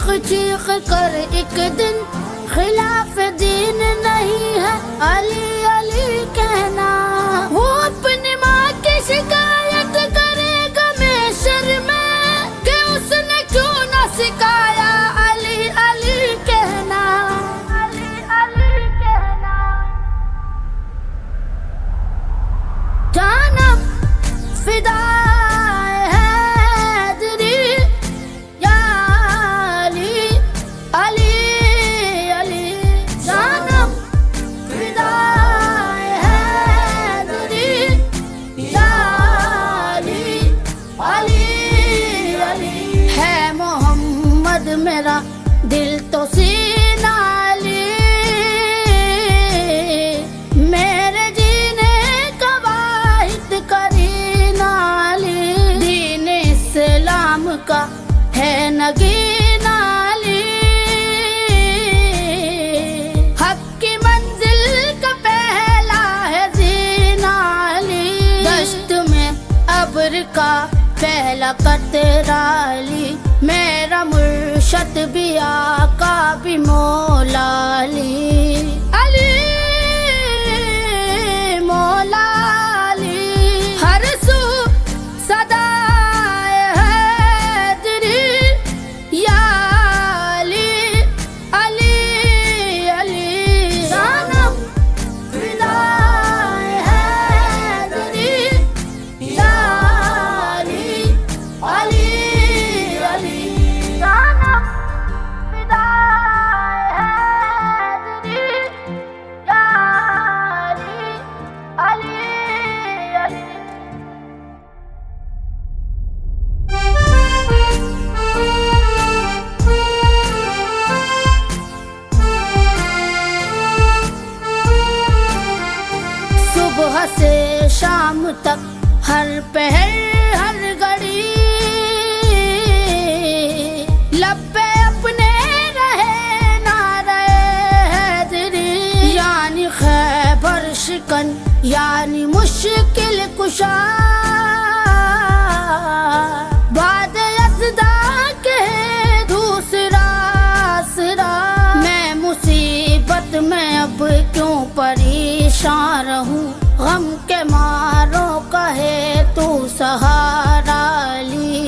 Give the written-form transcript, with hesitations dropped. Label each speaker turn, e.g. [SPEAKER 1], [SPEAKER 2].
[SPEAKER 1] चीख कर एक दिन खिलाफ दीन नहीं है अली अली कहना। वो अपनी माँ की शिकायत करेगा महशर में कि उसने क्यों न सिखाया अली अली कहना, अली अली कहना। जानम फिदा मेरा दिल तो सीना अली, मेरे जीने का वाहिद करीना अली। दीन इस्लाम का है नगीना अली, हक की मंजिल का पहला है जीना अली। दश्त में अब्र का पहला कतरा अली, मेरा मुर्शद भी आका भी मौला अली, अली मौला अली। हर सू सदाए हैदरी या अली अली अली। जानम फिदाए हैदरी या अली अली अली। जानम फिदाए हैदरी या अली अली अली। सुबह से शाम तक हर पहर हर घड़ी लब पे अपने रहे ना रहे हैदरी, यानी खैबर शिकन यानी मुश्किल कुशा। बाद यज़दा के दूसरा आसरा, मैं मुसीबत में अब क्यों परेशान रहूं, गम के मारों कहे तू सहारा अली।